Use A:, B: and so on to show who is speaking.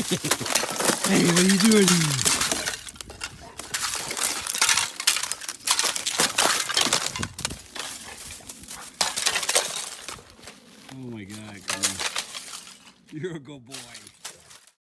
A: Hey, what are you doing? Oh my God, come on. You're a good boy.